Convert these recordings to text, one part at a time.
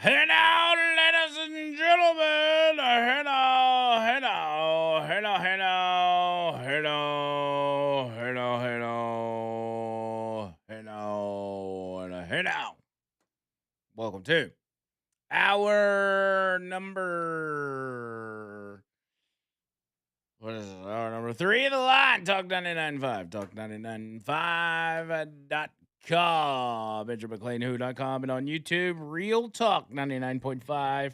Hey now, ladies and gentlemen. Hey now, hey now, hey now, hey now, hey now, hey now, hey now, hey now, hey now. Welcome to our number. What is it? Our number 3 of the line. Talk 99.5. Talk995.com. McLeanWho.com. And on YouTube, Real Talk 99.5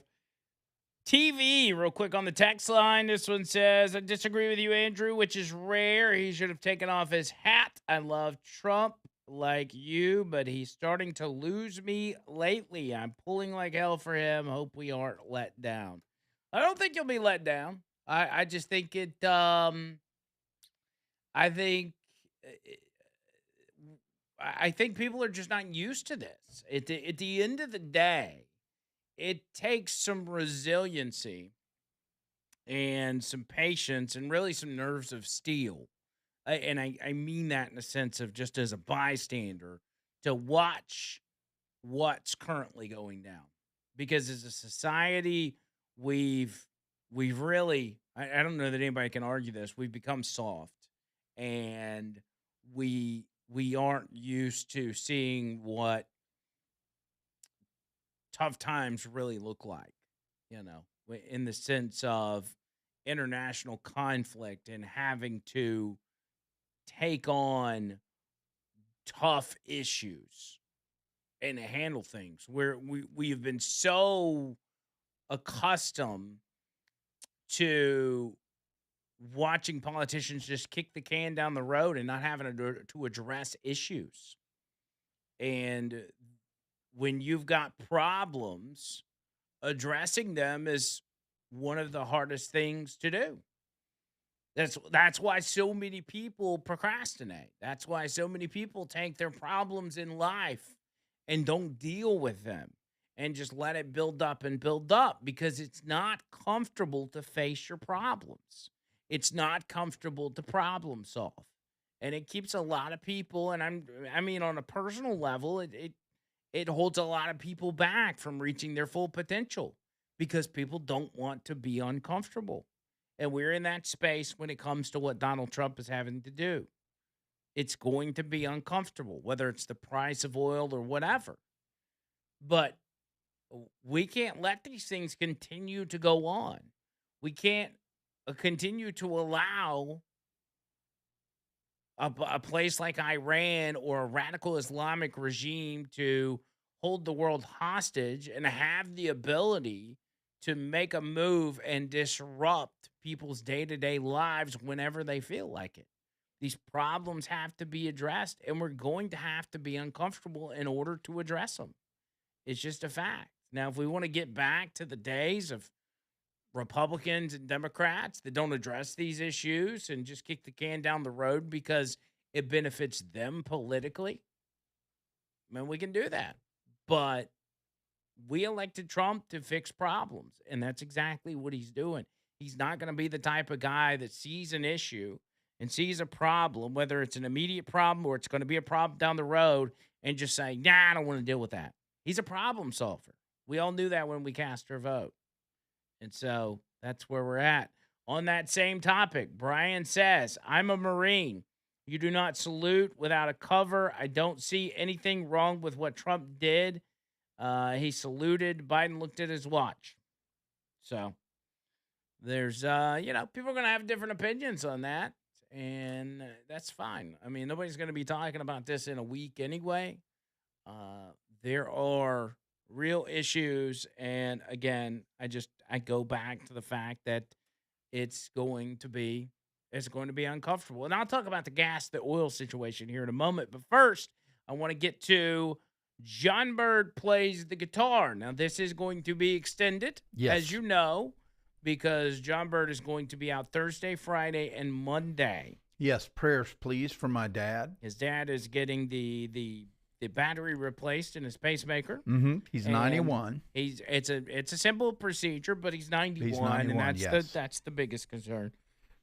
TV. Real quick on the text line. This one says, I disagree with you, Andrew, which is rare. He should have taken off his hat. I love Trump like you, but he's starting to lose me lately. I'm pulling like hell for him. Hope we aren't let down. I don't think you'll be let down. I just think I think I think people are just not used to this. At the end of the day, it takes some resiliency and some patience and really some nerves of steel. And I mean that in a sense of just as a bystander to watch what's currently going down. Because as a society, we've we've really I don't know that anybody can argue this. We've become soft and we aren't used to seeing what tough times really look like, in the sense of international conflict and having to take on tough issues and handle things where we've been so accustomed to watching politicians just kick the can down the road and not having to address issues. And when you've got problems, addressing them is one of the hardest things to do. That's why so many people procrastinate. That's why so many people take their problems in life and don't deal with them and just let it build up because it's not comfortable to face your problems. It's not comfortable to problem solve. And it keeps a lot of people, and I mean on a personal level, it holds a lot of people back from reaching their full potential because people don't want to be uncomfortable. And we're in that space when it comes to what Donald Trump is having to do. It's going to be uncomfortable, whether it's the price of oil or whatever. But we can't let these things continue to go on. We can't continue to allow a place like Iran or a radical Islamic regime to hold the world hostage and have the ability to make a move and disrupt people's day-to-day lives whenever they feel like it. These problems have to be addressed, and we're going to have to be uncomfortable in order to address them. It's just a fact. Now, if we want to get back to the days of Republicans and Democrats that don't address these issues and just kick the can down the road because it benefits them politically, man, we can do that. But we elected Trump to fix problems, and that's exactly what he's doing. He's not going to be the type of guy that sees an issue and sees a problem, whether it's an immediate problem or it's going to be a problem down the road, and just say, nah, I don't want to deal with that. He's a problem solver. We all knew that when we cast our vote. And so that's where we're at. On that same topic, Brian says, I'm a Marine. You do not salute without a cover. I don't see anything wrong with what Trump did. He saluted. Biden looked at his watch. So there's, people are going to have different opinions on that. And that's fine. I mean, nobody's going to be talking about this in a week anyway. There are real issues. And again, I go back to the fact that it's going to be uncomfortable. And I'll talk about the oil situation here in a moment. But first, I want to get to John Bird plays the guitar. Now, this is going to be extended, as you know, because John Bird is going to be out Thursday, Friday, and Monday. Yes, prayers, please, for my dad. His dad is getting the battery replaced in his pacemaker. Mm-hmm. He's 91. It's a simple procedure, but he's 91, He's 91, and yes. that's the biggest concern.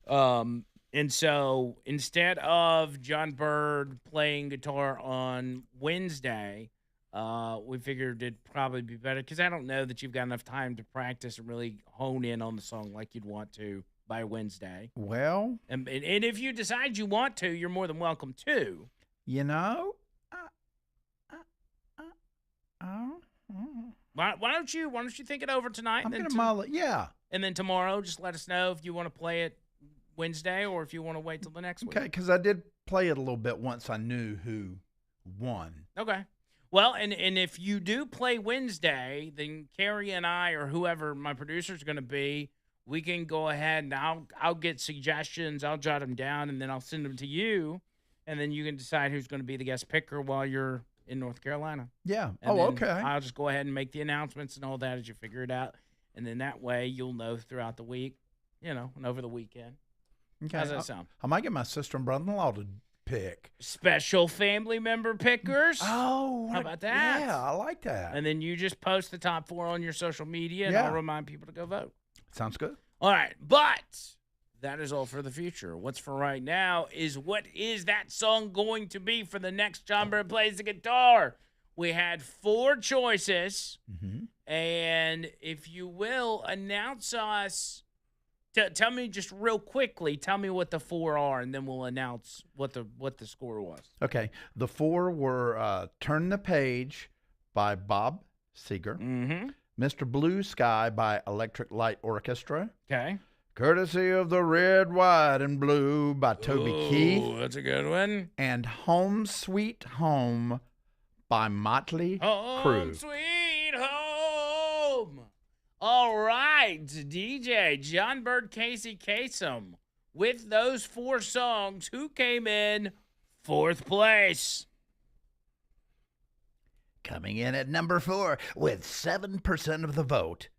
And so instead of John Bird playing guitar on Wednesday, we figured it'd probably be better because I don't know that you've got enough time to practice and really hone in on the song like you'd want to by Wednesday. Well, And if you decide you want to, you're more than welcome to. you know, oh, Why don't you think it over tonight? I'm And going then to mull it. Yeah. and then tomorrow, just let us know if you want to play it Wednesday or if you want to wait till the next Okay, week. because I did play it a little bit once I knew who won. Okay. Well, and if you do play Wednesday, then Carrie and I or whoever my producer is going to be, we can go ahead and I'll get suggestions. I'll jot them down and then I'll send them to you, and then you can decide who's going to be the guest picker while you're in North Carolina. Yeah. And oh, then okay. I'll just go ahead and make the announcements and all that as you figure it out, and then that way you'll know throughout the week, and over the weekend. Okay. How's that sound? I might get my sister and brother-in-law to pick. Special family member pickers. Oh, How about that? Yeah, I like that. And then you just post the top 4 on your social media, and Yeah. I'll remind people to go vote. Sounds good. All right, but that is all for the future. What's for right now is what is that song going to be for the next John Bird Plays the Guitar? We had 4 choices, and if you will, announce us. Tell me just real quickly. Tell me what the 4 are, and then we'll announce what the score was. Okay. The 4 were Turn the Page by Bob Seger, Mr. Blue Sky by Electric Light Orchestra, Okay. Courtesy of the Red, White, and Blue by Toby Keith, That's a good one. and Home Sweet Home by Motley Home Crue. sweet home. All right, DJ John Bird Casey Kasem. With those 4 songs, who came in 4th place? Coming in at number 4 with 7% of the vote,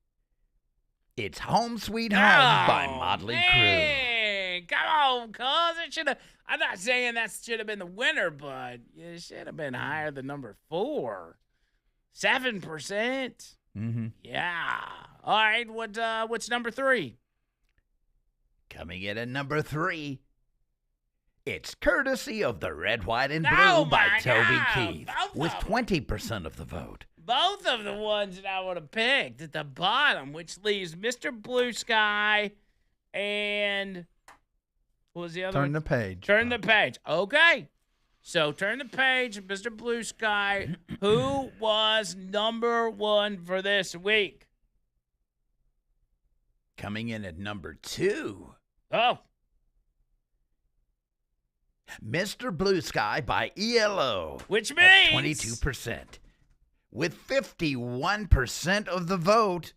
it's Home Sweet Home by Motley Crue. Man, come on, cuz it should have. I'm not saying that should have been the winner, but it should have been higher than number 4. 7%. Yeah. All right. What's number 3? Coming in at number 3, it's Courtesy of the Red, White, and Blue Oh, by my Toby God. Keith Both with of 20% of the vote. Both of the ones that I would have picked at the bottom, which leaves Mr. Blue Sky and what was the other Turn one? the page. Turn the page. Okay. So turn the page, Mr. Blue Sky. Who was number 1 for this week? Coming in at number 2, Oh, Mr. Blue Sky by ELO. which at means 22%. With 51% of the vote,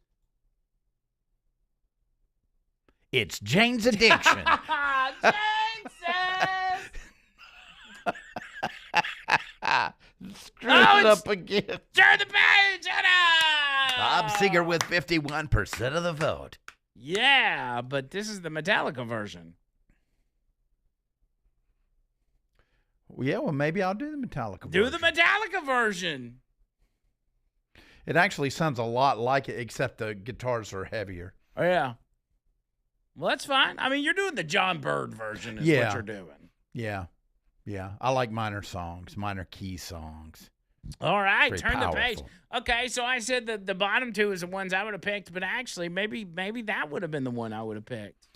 it's Jane's Addiction. Screwed it up again. Turn the page. Bob Seger with 51% of the vote. Yeah, but this is the Metallica version. Yeah, well, maybe I'll do the Metallica Do version. the Metallica version. It actually sounds a lot like it, except the guitars are heavier. Oh, yeah. Well, that's fine. I mean, you're doing the John Bird version is Yeah. what you're doing. Yeah. Yeah. I like minor songs, minor key songs. All right, Very turn the page. powerful. Okay, so I said that the bottom 2 is the ones I would have picked, but actually maybe that would have been the one I would have picked.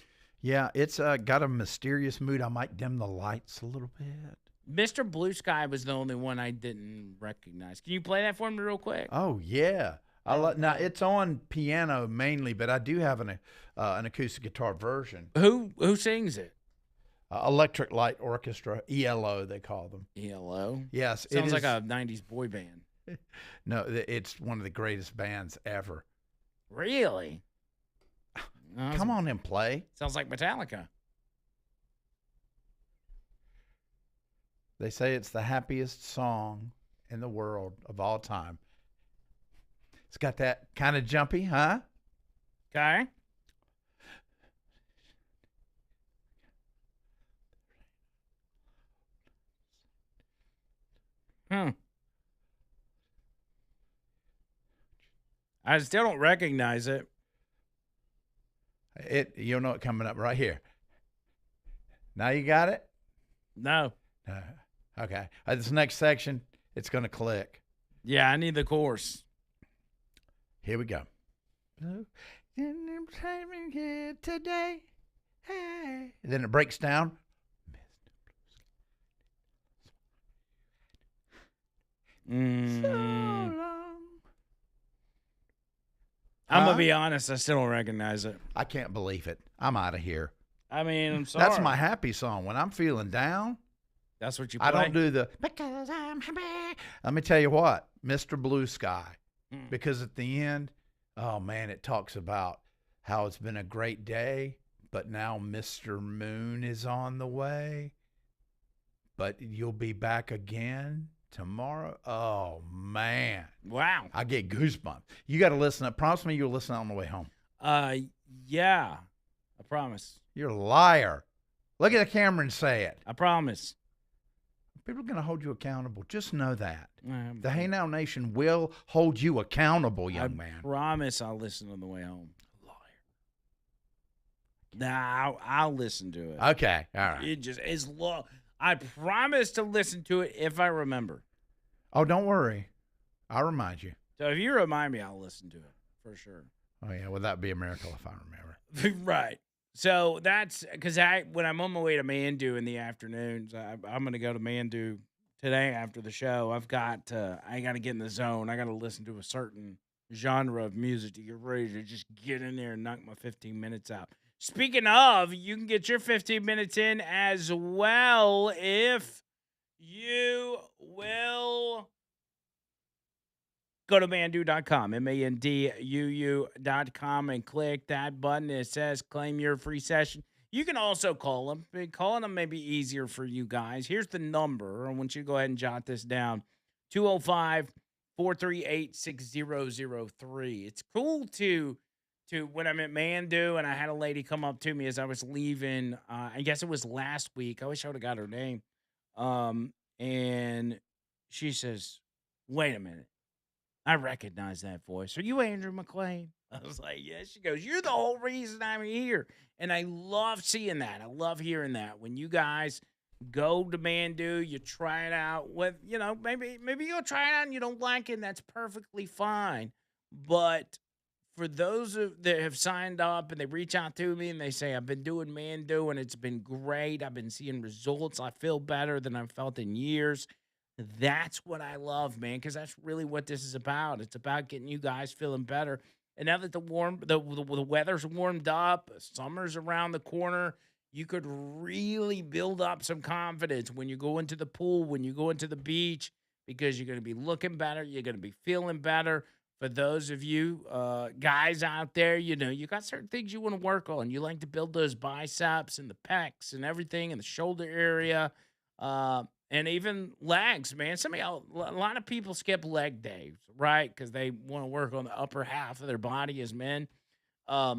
Yeah, it's got a mysterious mood. I might dim the lights a little bit. Mr. Blue Sky was the only one I didn't recognize. Can you play that for me real quick? Oh, yeah. Now, it's on piano mainly, but I do have an acoustic guitar version. Who sings it? Electric Light Orchestra, ELO, they call them. ELO. Yes. Sounds like a 90s boy band. No, it's one of the greatest bands ever. Really? No, Come on and play. Sounds like Metallica. They say it's the happiest song in the world of all time. It's got that kind of jumpy, huh? Okay. I still don't recognize it. You'll know it coming up right here. Now you got it? No. Okay. This next section, it's going to click. Yeah, I need the chorus. Here we go. Blue, here today. Hey. And then it breaks down. So long. I'm gonna Huh? be honest, I still don't recognize it. I can't believe it. I'm out of here. I mean, I'm That's sorry. my happy song. When I'm feeling down, That's what you I play? don't do the because I'm happy. Let me tell you what, Mr. Blue Sky. Because at the end, oh man, it talks about how it's been a great day, but now Mr. Moon is on the way. But you'll be back again tomorrow. Oh man. Wow. I get goosebumps. You got to listen up. Promise me you'll listen on the way home. Yeah. I promise. You're a liar. Look at the camera and say it. I promise. People are going to hold you accountable. Just know that. The The Hey Now Nation will hold you accountable, young man. Promise I'll listen on the way home. Liar. Nah, I'll listen to it. Okay. All right. It just is long. I promise to listen to it if I remember. Oh, don't worry. I'll remind you. So if you remind me, I'll listen to it for sure. Oh, yeah. Well, that'd be a miracle if I remember. Right. So that's because when I'm on my way to Mandu in the afternoons, I'm going to go to Mandu today after the show. I got to get in the zone. I got to listen to a certain genre of music to get ready to just get in there and knock my 15 minutes out. Speaking of, you can get your 15 minutes in as well if you will go to mandu.com, MANDUU.com, and click that button. It says claim your free session. You can also call them. Calling them may be easier for you guys. Here's the number. I want you to go ahead and jot this down. 205-438-6003. It's cool to when I'm at Mandu and I had a lady come up to me as I was leaving. I guess it was last week. I wish I would have got her name. And she says, wait a minute. I recognize that voice. Are you Andrew Mclain? I was like, yes. She goes, you're the whole reason I'm here. And I love seeing that. I love hearing that. When you guys go to Mandu, you try it out with, maybe you'll try it out and you don't like it, and that's perfectly fine. But for those that have signed up and they reach out to me and they say, I've been doing Mandu and it's been great. I've been seeing results. I feel better than I've felt in years. That's what I love, man, because that's really what this is about. It's about getting you guys feeling better. And now that the weather's warmed up, summer's around the corner, you could really build up some confidence when you go into the pool, when you go into the beach, because you're going to be looking better. You're going to be feeling better. For those of you guys out there, you got certain things you want to work on. You like to build those biceps and the pecs and everything in the shoulder area. And even legs, man. A lot of people skip leg days, right? Because they want to work on the upper half of their body as men. At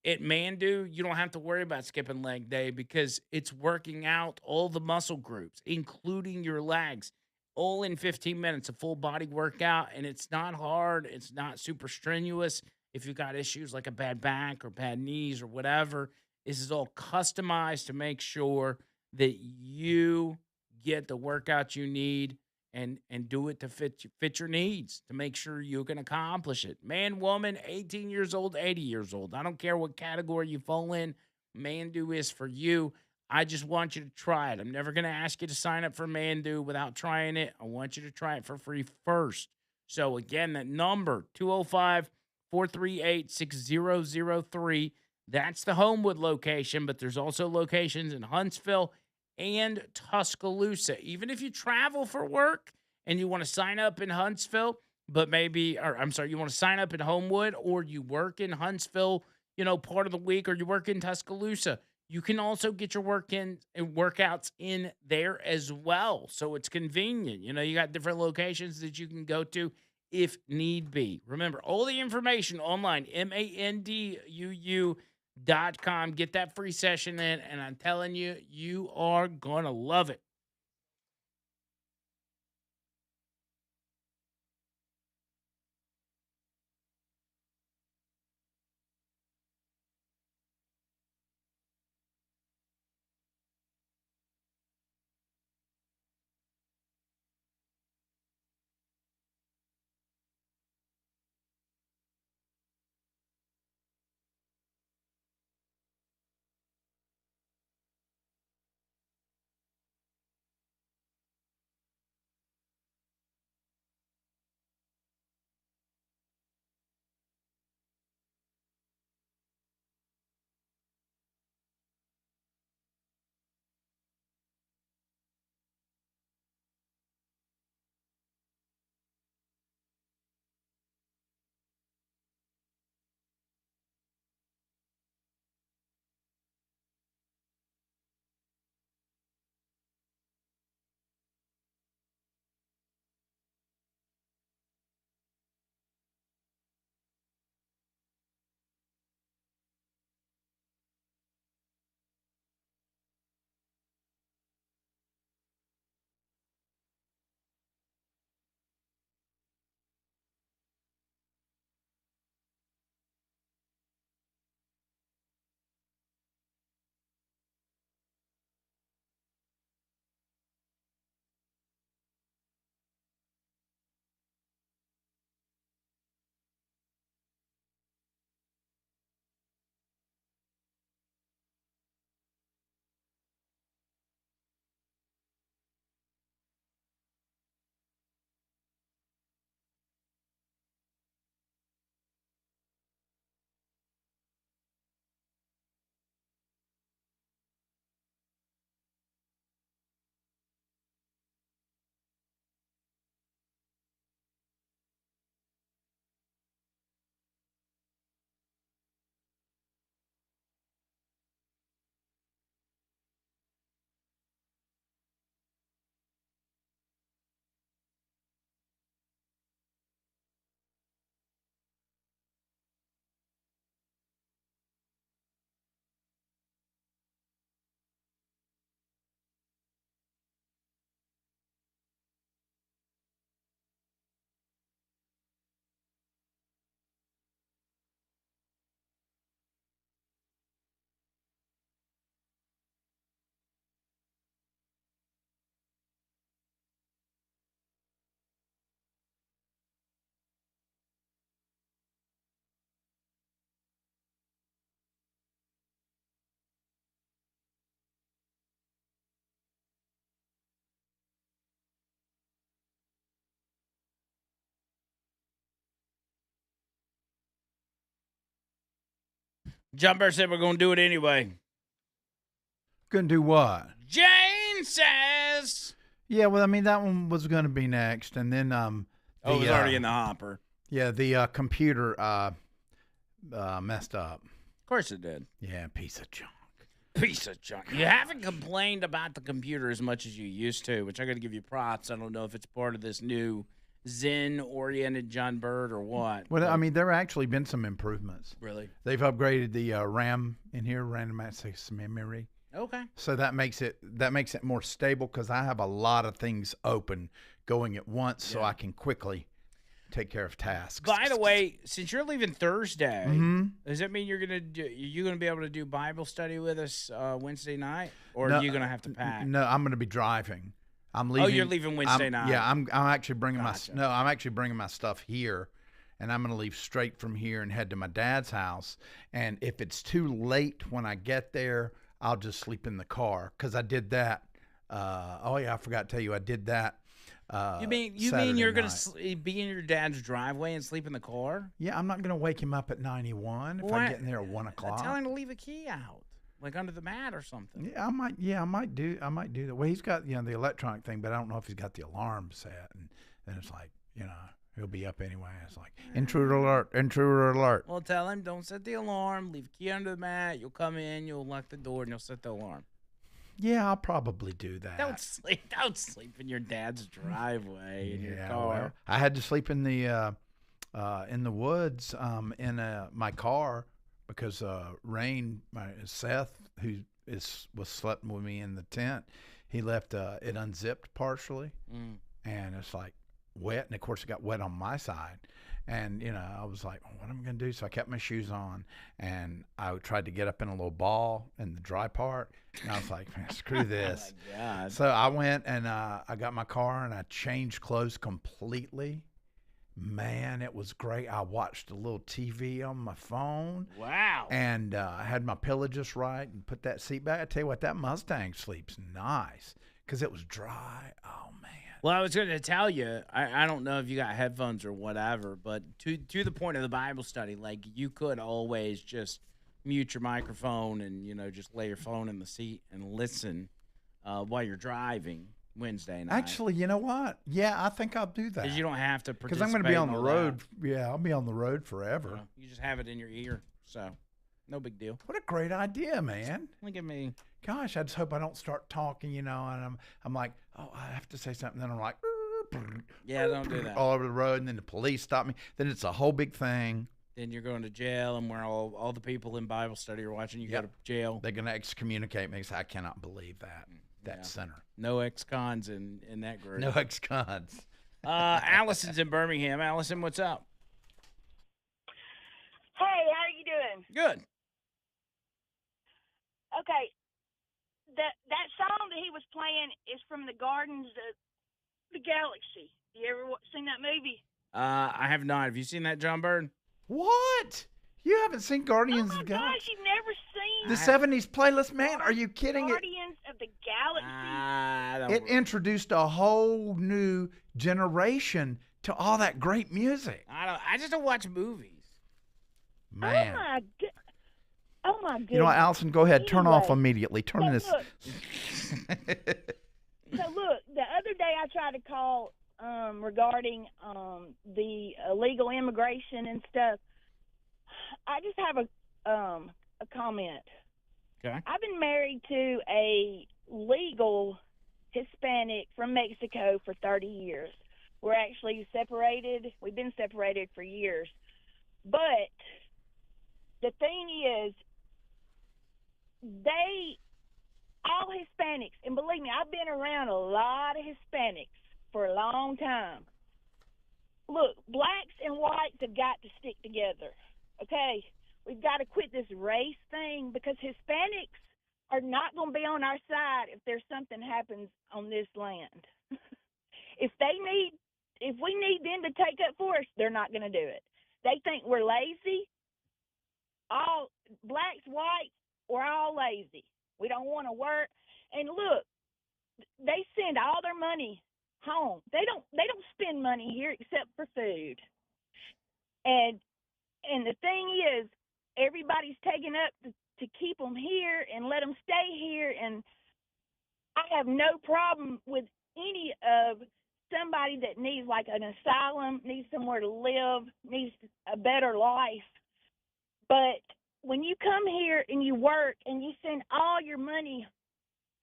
Mandu, you don't have to worry about skipping leg day because it's working out all the muscle groups, including your legs, all in 15 minutes, a full body workout. And it's not hard. It's not super strenuous. If you've got issues like a bad back or bad knees or whatever, this is all customized to make sure that you get the workout you need and do it to fit your needs to make sure you can accomplish it. Man, woman, 18 years old, 80 years old. I don't care what category you fall in. Mandu is for you. I just want you to try it. I'm never going to ask you to sign up for Mandu without trying it. I want you to try it for free first. So again, that number 205-438-6003. That's the Homewood location, but there's also locations in Huntsville and Tuscaloosa. Even if you travel for work and you want to sign up in Huntsville, you want to sign up in Homewood, or you work in Huntsville, part of the week, or you work in Tuscaloosa, you can also get your workouts in there as well. So it's convenient. You got different locations that you can go to if need be. Remember, all the information online, MANDUU.com. Get that free session in, and I'm telling you, you are going to love it. John Bird said we're going to do it anyway. Gonna do what? Jane says. Yeah, well, I mean that one was gonna be next, and then Oh, it was already in the hopper. Yeah, the computer messed up. Of course it did. Yeah, piece of junk. Piece of junk. You haven't complained about the computer as much as you used to, which I got to give you props. I don't know if it's part of this new Zen-oriented John Bird or what. Well, I mean, there actually been some improvements. Really? They've upgraded the RAM in here, random access memory. Okay. So that makes it more stable because I have a lot of things open going at once, so I can quickly take care of tasks. By the way, since you're leaving Thursday, Mm-hmm. does that mean you're gonna be able to do Bible study with us Wednesday night, or are you gonna have to pack? No, I'm going to be driving. I'm leaving. Oh, you're leaving Wednesday night. Yeah, I'm actually bringing Gotcha. I'm actually bringing my stuff here, and I'm going to leave straight from here and head to my dad's house. And if it's too late when I get there, I'll just sleep in the car because I did that. I forgot to tell you, I did that. You mean Saturday you're gonna night. be in your dad's driveway and sleep in the car? Yeah, I'm not going to wake him up at 91 if Why- I get in there at 1 o'clock. Tell him to leave a key out, like under the mat or something. Yeah, I might do that. Well, he's got the electronic thing, but I don't know if he's got the alarm set. And then it's like he'll be up anyway. It's like intruder alert. Well, tell him don't set the alarm. Leave a key under the mat. You'll come in. You'll lock the door, and you'll set the alarm. Yeah, I'll probably do that. Don't sleep in your dad's driveway in your car. Well, I had to sleep in the woods in my car because Seth, who was sleeping with me in the tent, he left it unzipped partially, and it's like wet, and of course it got wet on my side. And, I was like, what am I going to do? So I kept my shoes on, and I tried to get up in a little ball in the dry part. And I was like, man, screw this. Oh, my God. So I went and I got my car, and I changed clothes completely. Man, it was great. I watched a little TV on my phone. Wow. And I had my pillow just right and put that seat back. I tell you what, that Mustang sleeps nice because it was dry. Oh, man. Well, I was going to tell you, I don't know if you got headphones or whatever, but to the point of the Bible study, like you could always just mute your microphone and, just lay your phone in the seat and listen while you're driving Wednesday night. Actually, you know what? Yeah, I think I'll do that. Because you don't have to Because participate. I'm going to be on in the all road. that. Yeah, I'll be on the road forever. You just have it in your ear, so no big deal. What a great idea, man. Look at me. Gosh, I just hope I don't start talking, and I'm like, oh, I have to say something. Then I'm like, Yeah, don't do that. all over the road, and then the police stop me. Then it's a whole big thing. Then you're going to jail, and where all the people in Bible study are watching you Yep. go to jail. They're going to excommunicate me. I cannot believe that sinner. No ex-cons in that group. No ex-cons. Allison's in Birmingham. Allison, what's up? Hey, how are you doing? Good. Okay, that song that he was playing is from the Gardens of the Galaxy. You ever seen that movie? I have not. Have you seen that, John Bird? What? You haven't seen Guardians Oh my of the Galaxy? gosh, you've never seen The 70s playlist? Man, are you kidding? Guardians of the Galaxy? I don't. It introduced a whole new generation to all that great music. I just don't watch movies. Man. Oh my goodness. You know what, Allison, go ahead. Turn off Anyway, immediately. Turn so this. look, the other day I tried to call regarding the illegal immigration and stuff. I just have a comment. Okay. I've been married to a legal Hispanic from Mexico for 30 years. We're actually separated. We've been separated for years. But the thing is, all Hispanics, and believe me, I've been around a lot of Hispanics for a long time. Look, blacks and whites have got to stick together, okay? We've got to quit this race thing because Hispanics are not going to be on our side if there's something happens on this land. If we need them to take up for us, they're not going to do it. They think we're lazy. All blacks, whites, we're all lazy. We don't want to work. And look, they send all their money home. They don't spend money here except for food. And the thing is, everybody's taking up to keep them here and let them stay here. And I have no problem with any of somebody that needs like an asylum, needs somewhere to live, needs a better life. But when you come here and you work and you send all your money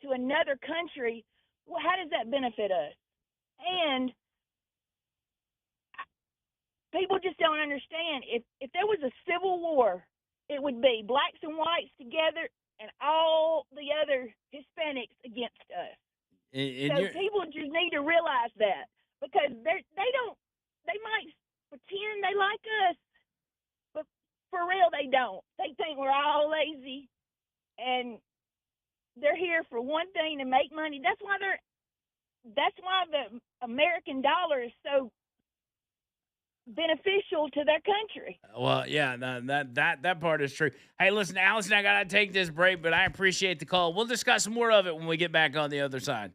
to another country, well, how does that benefit us? And people just don't understand. If there was a civil war, it would be blacks and whites together and all the other Hispanics against us. And So you're people just need to realize that because they might pretend they like us, but for real they don't. They think we're all lazy and they're here for one thing, to make money. That's why the American dollar is so beneficial to their country. well, yeah, that part is true. Hey, listen, Allison, I gotta take this break, but I appreciate the call. We'll discuss some more of it when we get back on the other side.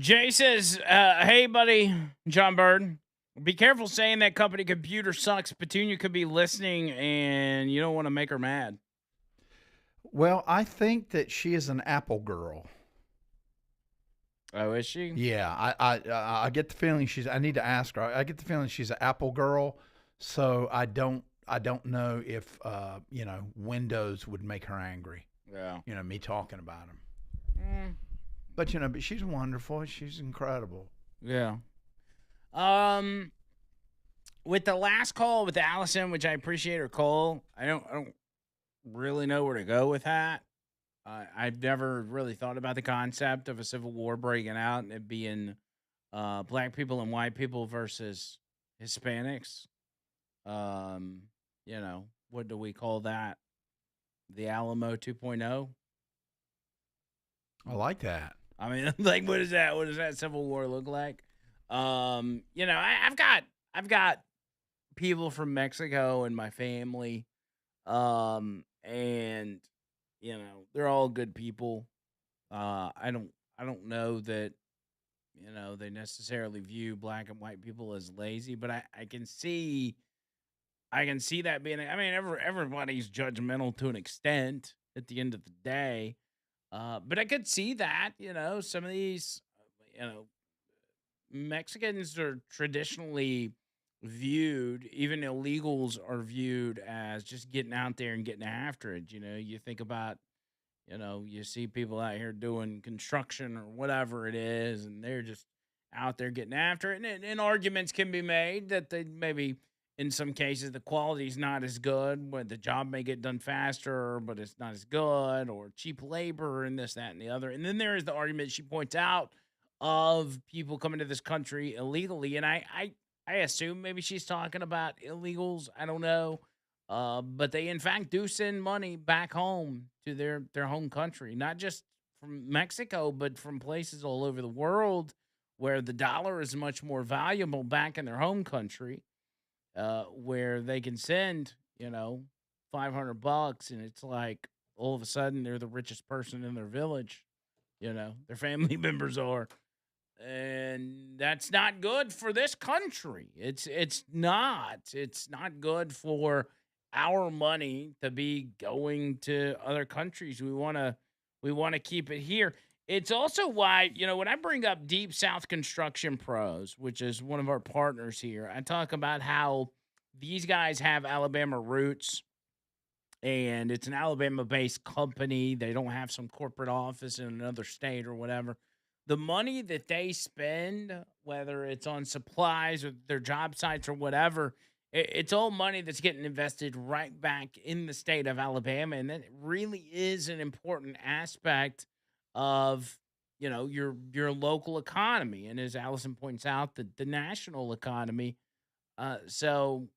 Jay says, "Hey, buddy, John Bird, be careful saying that company computer sucks. Petunia could be listening, and you don't want to make her mad." Well, I think that she is an Apple girl. Oh, is she? Yeah, I get the feeling she's. I need to ask her. I get the feeling she's an Apple girl. So I don't know if Windows would make her angry. Yeah. Me talking about them. Mm, But she's wonderful. She's incredible. yeah. With the last call with Allison, which I appreciate her call, I don't really know where to go with that. I've never really thought about the concept of a civil war breaking out and it being black people and white people versus Hispanics. Um, what do we call that? The Alamo 2.0. I like that. I mean, like, what is that? What does that civil war look like? I've got people from Mexico in my family, and they're all good people. I don't know that they necessarily view black and white people as lazy, but I can see that being. I mean, everybody's judgmental to an extent at the end of the day, but I could see that some of these you know Mexicans are traditionally viewed, even illegals are viewed as just getting out there and getting after it. You think about, you see people out here doing construction or whatever it is, and they're just out there getting after it. And arguments can be made that they maybe, in some cases, the quality's not as good, but the job may get done faster, but it's not as good, or cheap labor, and this, that, and the other. And then there is the argument she points out of people coming to this country illegally. And I assume maybe she's talking about illegals. I don't know. But they in fact do send money back home to their home country, not just from Mexico, but from places all over the world where the dollar is much more valuable back in their home country, where they can send, 500 bucks, and it's like all of a sudden they're the richest person in their village. Their family members are, and that's not good for this country. It's not good for our money to be going to other countries. We want to keep it here. It's also why, when I bring up Deep South Construction Pros, which is one of our partners here, I talk about how these guys have Alabama roots, and it's an Alabama-based company. They don't have some corporate office in another state or whatever. The money that they spend, whether it's on supplies or their job sites or whatever, it's all money that's getting invested right back in the state of Alabama, and that really is an important aspect of your local economy, and as Allison points out, the national economy. So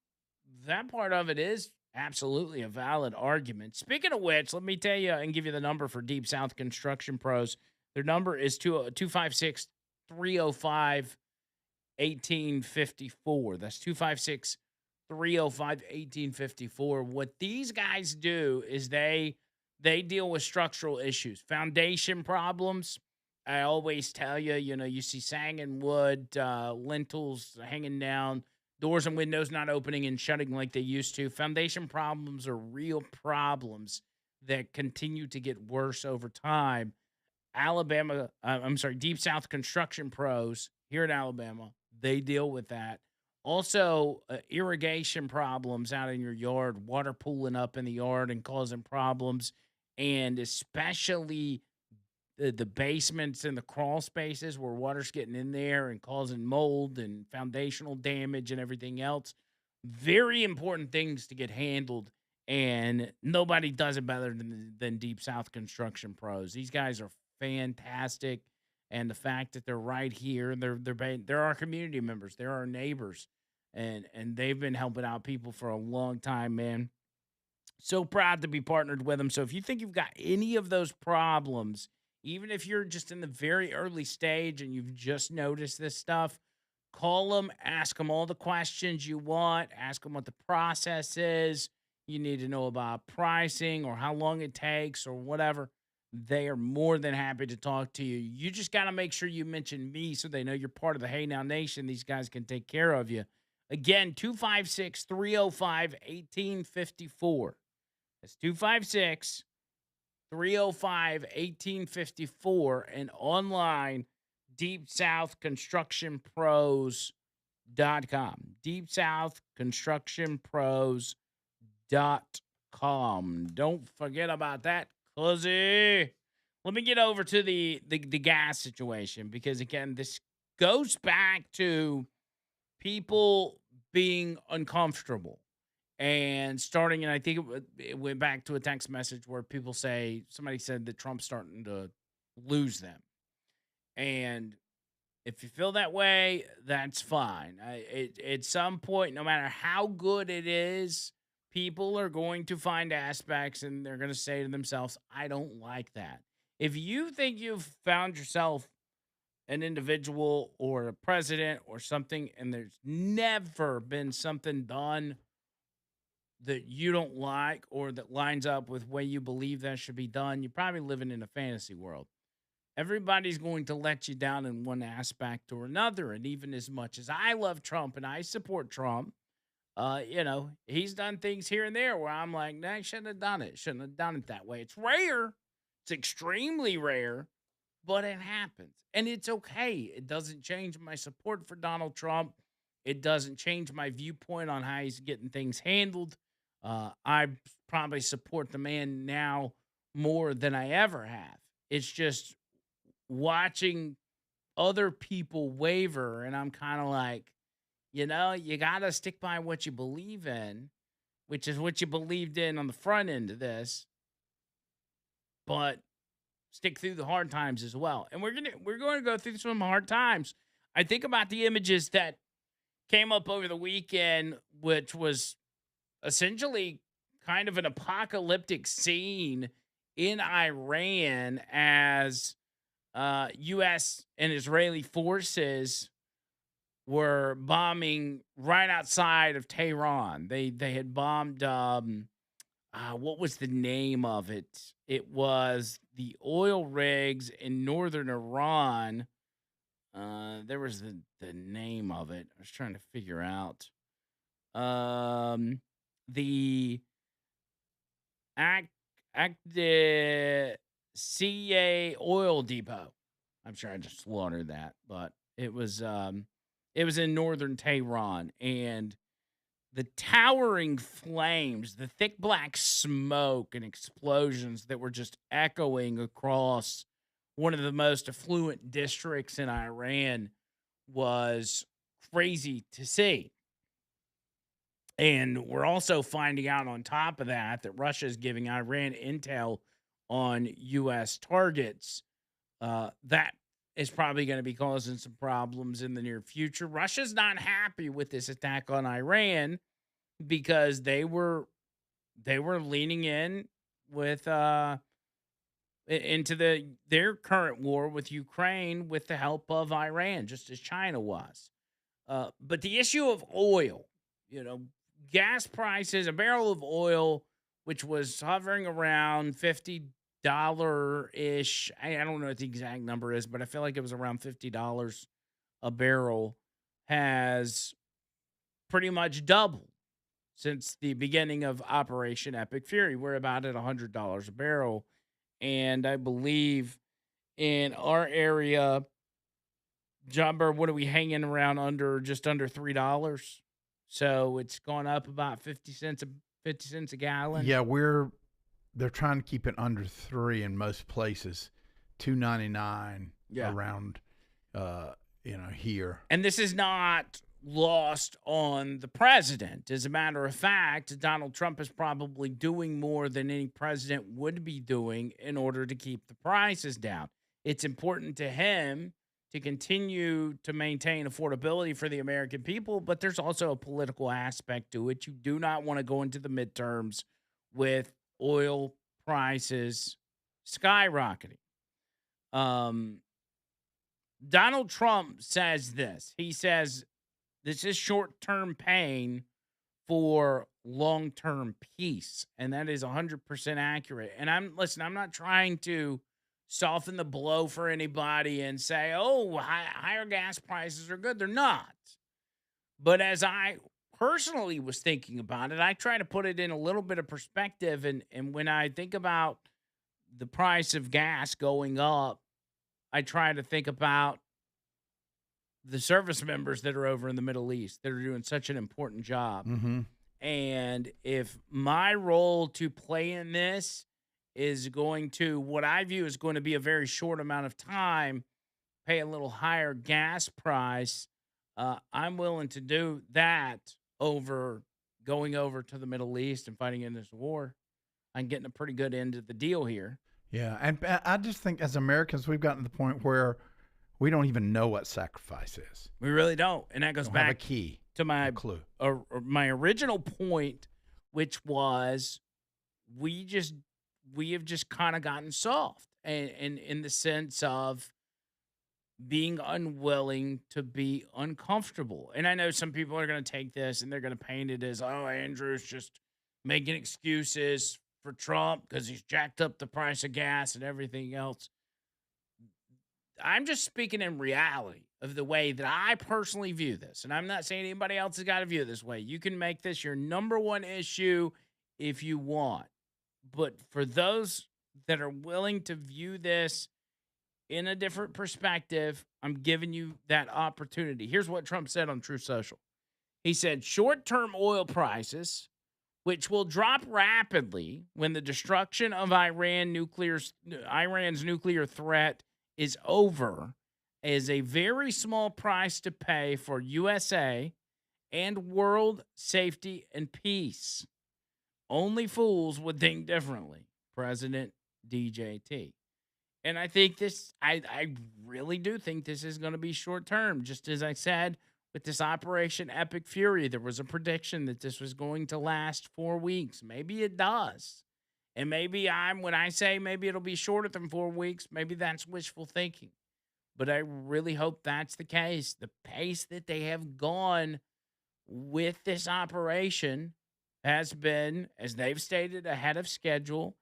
that part of it is absolutely a valid argument. Speaking of which, let me tell you and give you the number for Deep South Construction Pros. Their number is 256 305 1854. That's 256 305 1854. What these guys do is they deal with structural issues, foundation problems. I always tell you, you see sagging wood, lintels hanging down, doors and windows not opening and shutting like they used to. Foundation problems are real problems that continue to get worse over time. Deep South Construction Pros here in Alabama, they deal with that. Also, irrigation problems out in your yard, water pooling up in the yard and causing problems, and especially the basements and the crawl spaces where water's getting in there and causing mold and foundational damage and everything else. Very important things to get handled, and nobody does it better than Deep South Construction Pros. These guys are fantastic, and the fact that they're right here, they're our community members, they're our neighbors, and they've been helping out people for a long time, man. So proud to be partnered with them. So if you think you've got any of those problems, even if you're just in the very early stage and you've just noticed this stuff, call them, ask them all the questions you want, ask them what the process is. You need to know about pricing or how long it takes or whatever. They are more than happy to talk to you. You just got to make sure you mention me so they know you're part of the Hey Now Nation. These guys can take care of you. Again, 256 305 1854. That's 256 305 1854 and online deepsouthconstructionpros.com. Deepsouthconstructionpros.com. Don't forget about that, cuzzy. Let me get over to the gas situation because again, this goes back to people being uncomfortable and starting, and I think it went back to a text message where people say somebody said that Trump's starting to lose them. And if you feel that way, that's fine. At some point, no matter how good it is, people are going to find aspects and they're going to say to themselves, I don't like that. If you think you've found yourself an individual or a president or something, and there's never been something done that you don't like or that lines up with way you believe that should be done, you're probably living in a fantasy world. Everybody's going to let you down in one aspect or another. And even as much as I love Trump and I support Trump, he's done things here and there where I'm like, nah, I shouldn't have done it. Shouldn't have done it that way. It's rare. It's extremely rare, but it happens. And it's okay. It doesn't change my support for Donald Trump. It doesn't change my viewpoint on how he's getting things handled. I probably support the man now more than I ever have. It's just watching other people waver, and I'm kind of like, you got to stick by what you believe in, which is what you believed in on the front end of this, but stick through the hard times as well. And we're going to go through some hard times. I think about the images that came up over the weekend, which was essentially kind of an apocalyptic scene in Iran as U.S. and Israeli forces were bombing right outside of Tehran. They had bombed. What was the name of it? It was the oil rigs in northern Iran. There was the name of it. I was trying to figure out. The Act the CA Oil Depot. I'm sure I just slaughtered that, but it was in northern Tehran, and the towering flames, the thick black smoke and explosions that were just echoing across one of the most affluent districts in Iran was crazy to see. And we're also finding out on top of that Russia is giving Iran intel on U.S. targets. That is probably going to be causing some problems in the near future. Russia's not happy with this attack on Iran because they were leaning in with into their current war with Ukraine with the help of Iran, just as China was. But the issue of oil, gas prices, a barrel of oil, which was hovering around $50 ish. I don't know what the exact number is, but I feel like it was around $50 a barrel, has pretty much doubled since the beginning of Operation Epic Fury. We're about at $100 a barrel. And I believe in our area, Jumper, what are we hanging around just under $3? So it's gone up about 50 cents a gallon. Yeah, they're trying to keep it under 3 in most places. $2.99 around here. And this is not lost on the president. As a matter of fact, Donald Trump is probably doing more than any president would be doing in order to keep the prices down. It's important to him to continue to maintain affordability for the American people, but there's also a political aspect to it. You do not want to go into the midterms with oil prices skyrocketing. Donald Trump says this. He says this is short-term pain for long-term peace, and that is 100% accurate. And I'm not trying to soften the blow for anybody and say, "Oh, higher gas prices are good." They're not. But as I personally was thinking about it, I try to put it in a little bit of perspective, and when I think about the price of gas going up, I try to think about the service members that are over in the Middle East that are doing such an important job. Mm-hmm. And if my role to play in this is going to, what I view is going to be a very short amount of time, pay a little higher gas price, I'm willing to do that over going over to the Middle East and fighting in this war. I'm getting a pretty good end of the deal here. Yeah, and I just think as Americans, we've gotten to the point where we don't even know what sacrifice is. We really don't. And that goes Don't have a back key, to my a clue. my original point, which was we just we have just kind of gotten soft, and in the sense of being unwilling to be uncomfortable. And I know some people are going to take this and they're going to paint it as, oh, Andrew's just making excuses for Trump because he's jacked up the price of gas and everything else. I'm just speaking in reality of the way that I personally view this. And I'm not saying anybody else has got to view it this way. You can make this your number one issue if you want. But for those that are willing to view this in a different perspective, I'm giving you that opportunity. Here's what Trump said on True Social. He said, short-term oil prices, which will drop rapidly when the destruction of Iran's nuclear threat is over, is a very small price to pay for USA and world safety and peace. Only fools would think differently. President DJT. And I think I really do think this is going to be short term. Just as I said, with this Operation Epic Fury, there was a prediction that this was going to last 4 weeks. Maybe it does. And when I say maybe it'll be shorter than 4 weeks, maybe that's wishful thinking. But I really hope that's the case. The pace that they have gone with this operation has been, as they've stated, ahead of schedule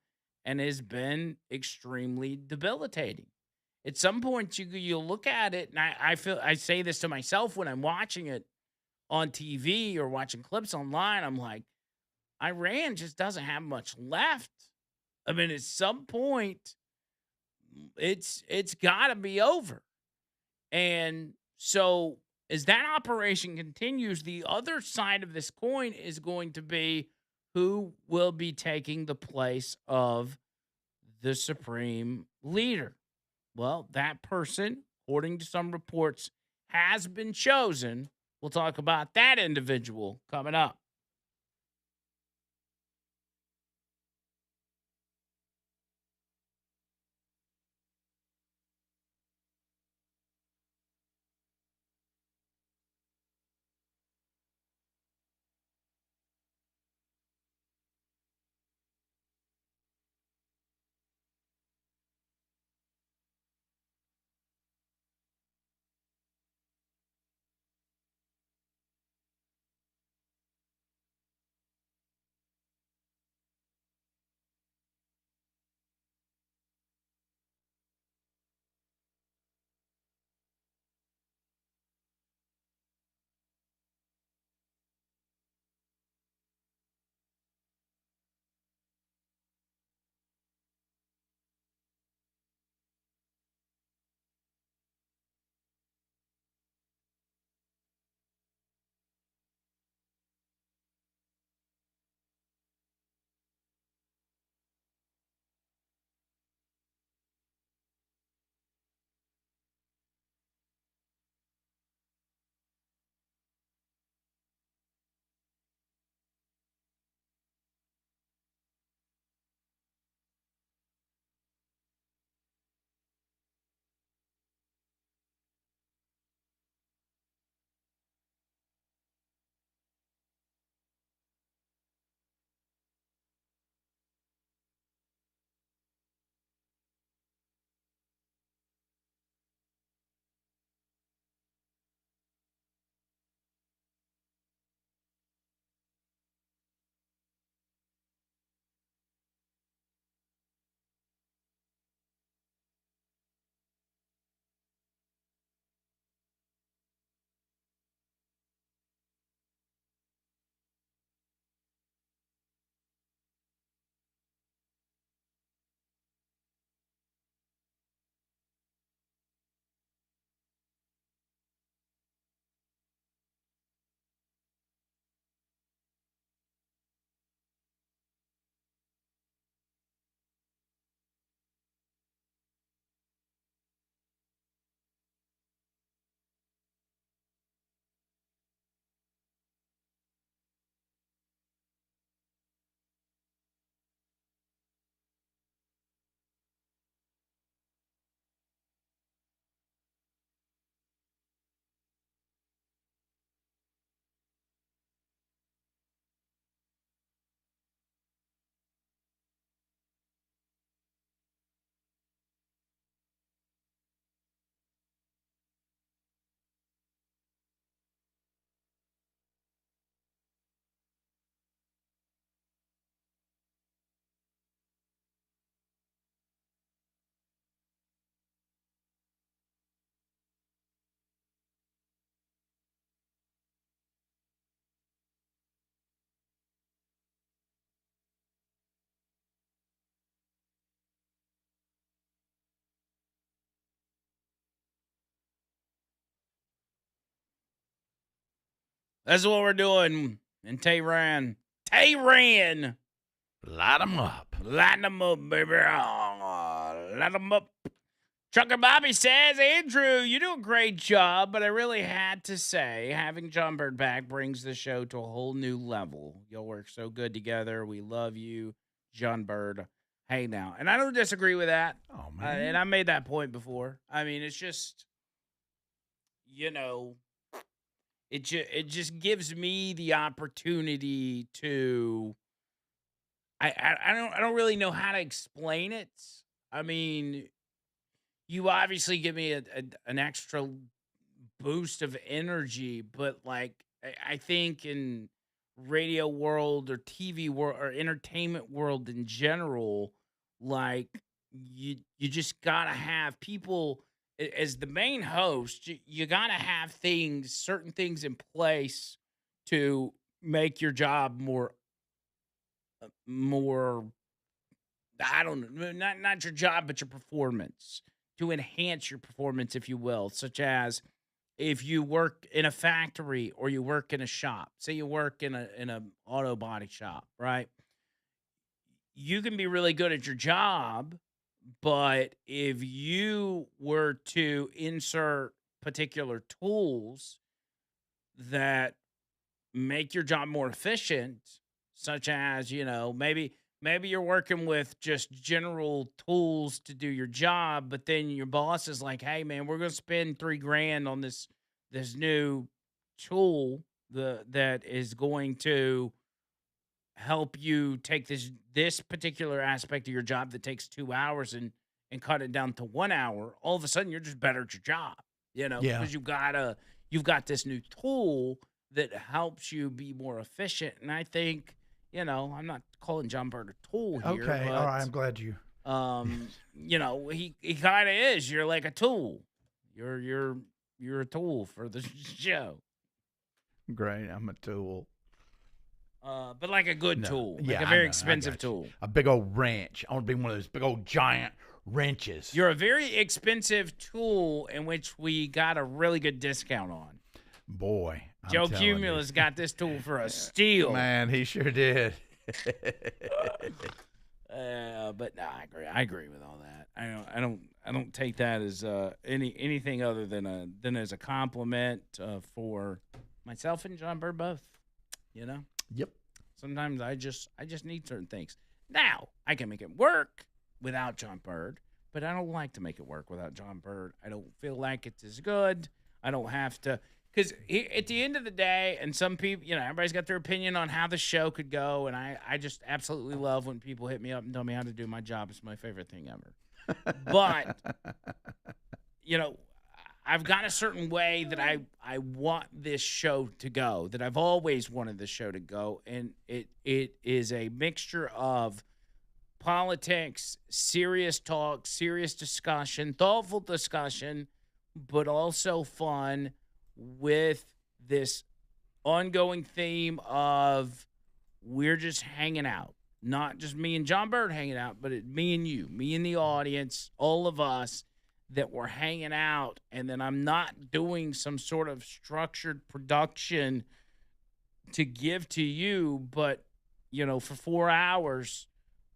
and has been extremely debilitating. At some point, you look at it, and I say this to myself when I'm watching it on TV or watching clips online. I'm like, Iran just doesn't have much left. I mean, at some point, it's got to be over. And so, as that operation continues, the other side of this coin is going to be who will be taking the place of the supreme leader. Well, that person, according to some reports, has been chosen. We'll talk about that individual coming up. That's what we're doing in Tehran. Tehran! Light 'em up. Light them up, baby. Light them up. Trucker Bobby says, Andrew, you do a great job, but I really had to say, having John Bird back brings the show to a whole new level. Y'all work so good together. We love you, John Bird. Hey, now. And I don't disagree with that. Oh, And man. I made that point before. I mean, it's just, you know, it just gives me the opportunity to. I don't really know how to explain it. I mean, you obviously give me an extra boost of energy, but like I think in radio world or TV world or entertainment world in general, like you just gotta have people as the main host. You gotta have certain things in place to make your job more. I don't know, not your job, but your performance, to enhance your performance, if you will, such as if you work in a factory or you work in a shop. Say you work in a auto body shop, right? You can be really good at your job, but if you were to insert particular tools that make your job more efficient, such as, maybe you're working with just general tools to do your job, but then your boss is like, "Hey man, we're going to spend 3 grand on this new tool that is going to help you take this particular aspect of your job that takes 2 hours and cut it down to 1 hour." All of a sudden you're just better at your job, Yeah. because you've got this new tool that helps you be more efficient. And I think, I'm not calling John Bird a tool here, Okay. All right. but I'm glad you. he kind of is. You're like a tool. You're a tool for the show. Great. I'm a tool. But like a good No. tool, like Yeah, a I very know. I expensive got you. tool. A big old wrench. I want to be one of those big old giant wrenches. You're a very expensive tool in which we got a really good discount on. Boy. I'm Joe telling you. Cumulus got this tool for a steal. Man, he sure did. But no, I agree with all that. I don't take that as anything other than as a compliment for myself and John Bird both. Yep. Sometimes I just need certain things. Now I can make it work without John Bird, but I don't like to make it work without John Bird. I don't feel like it's as good. I don't have to. Because at the end of the day, and some people, everybody's got their opinion on how the show could go, and I just absolutely love when people hit me up and tell me how to do my job. It's my favorite thing ever. But, I've got a certain way that I want this show to go, that I've always wanted this show to go, and it is a mixture of politics, serious talk, serious discussion, thoughtful discussion, but also fun, with this ongoing theme of we're just hanging out. Not just me and John Bird hanging out, but me and you, me and the audience, all of us that we're hanging out. And then I'm not doing some sort of structured production to give to you, but, for 4 hours,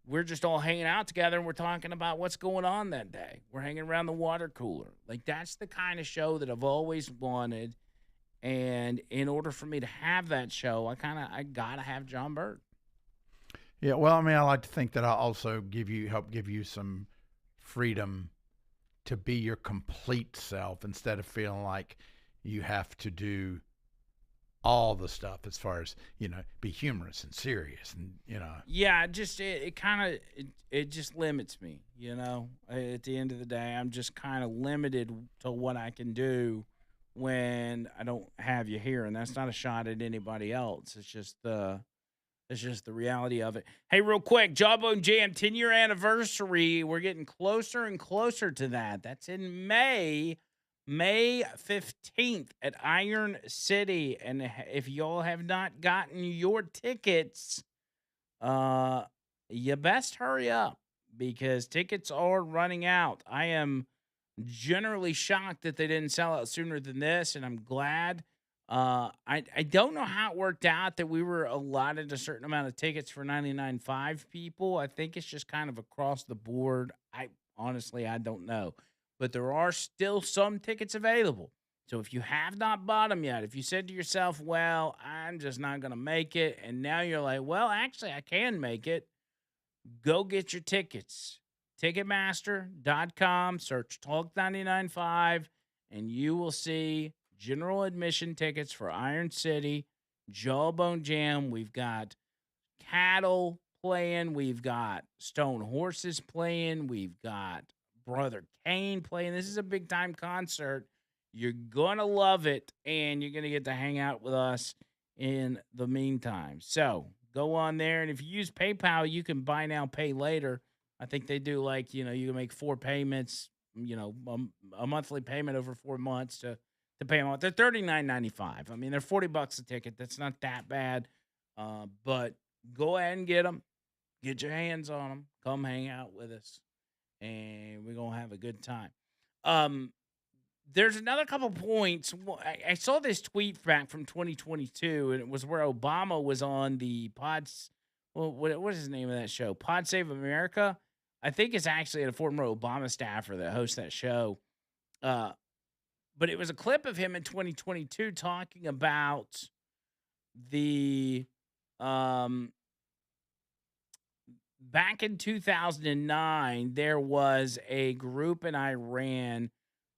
we're just all hanging out together and we're talking about what's going on that day. We're hanging around the water cooler. Like, that's the kind of show that I've always wanted. And in order for me to have that show, I gotta have John Bird. Yeah, well, I mean, I like to think that I also help give you some freedom to be your complete self instead of feeling like you have to do all the stuff as far as, be humorous and serious and, Yeah, just it kind of it just limits me, At the end of the day, I'm just kind of limited to what I can do when I don't have you here, and that's not a shot at anybody else. It's just the reality of it. Hey, real quick, Jawbone Jam 10-year anniversary. We're getting closer and closer to that. That's in May 15th at Iron City. And if y'all have not gotten your tickets, you best hurry up because tickets are running out. I am generally shocked that they didn't sell out sooner than this, and I'm glad. I don't know how it worked out that we were allotted a certain amount of tickets for 99.5 people. I think it's just kind of across the board. I honestly I don't know, but there are still some tickets available. So if you have not bought them yet, if you said to yourself, "Well, I'm just not going to make it," and now you're like, "Well, actually, I can make it," go get your tickets. Ticketmaster.com, search Talk 99.5, and you will see general admission tickets for Iron City, Jawbone Jam. We've got Cattle playing. We've got Stone Horses playing. We've got Brother Kane playing. This is a big time concert. You're going to love it, and you're going to get to hang out with us in the meantime. So go on there, and if you use PayPal, you can buy now, pay later. I think they do like, you can make 4 payments, a monthly payment over 4 months to pay them out. They're $39.95. I mean, they're $40 a ticket. That's not that bad. But go ahead and get them. Get your hands on them. Come hang out with us, and we're gonna have a good time. Um, there's another couple points. I saw this tweet back from 2022, and it was where Obama was on the Pods. Well, what is the name of that show? Pod Save America. I think it's actually a former Obama staffer that hosts that show. Uh, but it was a clip of him in 2022 talking about the um back in 2009, there was a group in Iran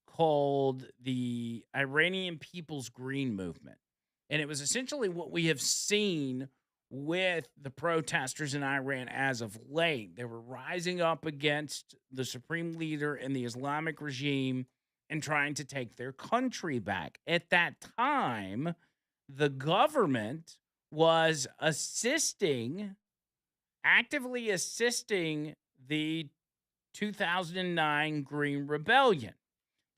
called the Iranian People's Green Movement. And it was essentially what we have seen with the protesters in Iran as of late. They were rising up against the supreme leader and the Islamic regime and trying to take their country back. At that time, the government was actively assisting the 2009 Green Rebellion.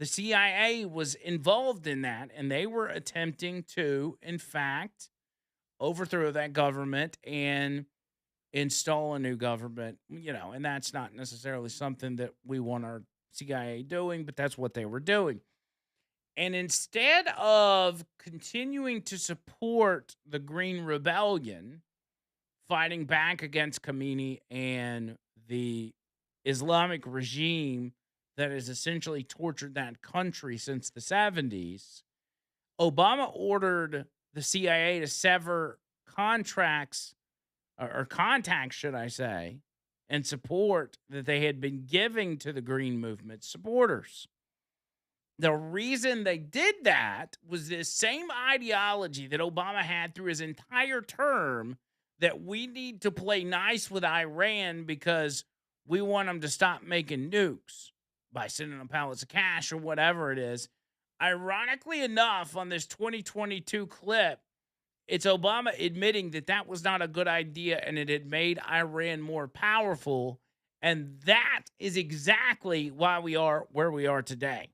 The CIA was involved in that, and they were attempting to, in fact, overthrow that government and install a new government, and that's not necessarily something that we want our CIA doing, but that's what they were doing. And instead of continuing to support the Green Rebellion, fighting back against Khomeini and the Islamic regime that has essentially tortured that country since the 70s, Obama ordered the CIA to sever contracts or contacts, should I say, and support that they had been giving to the Green Movement supporters. The reason they did that was this same ideology that Obama had through his entire term, that we need to play nice with Iran because we want them to stop making nukes by sending them pallets of cash or whatever it is. Ironically enough, on this 2022 clip, it's Obama admitting that that was not a good idea and it had made Iran more powerful. And that is exactly why we are where we are today.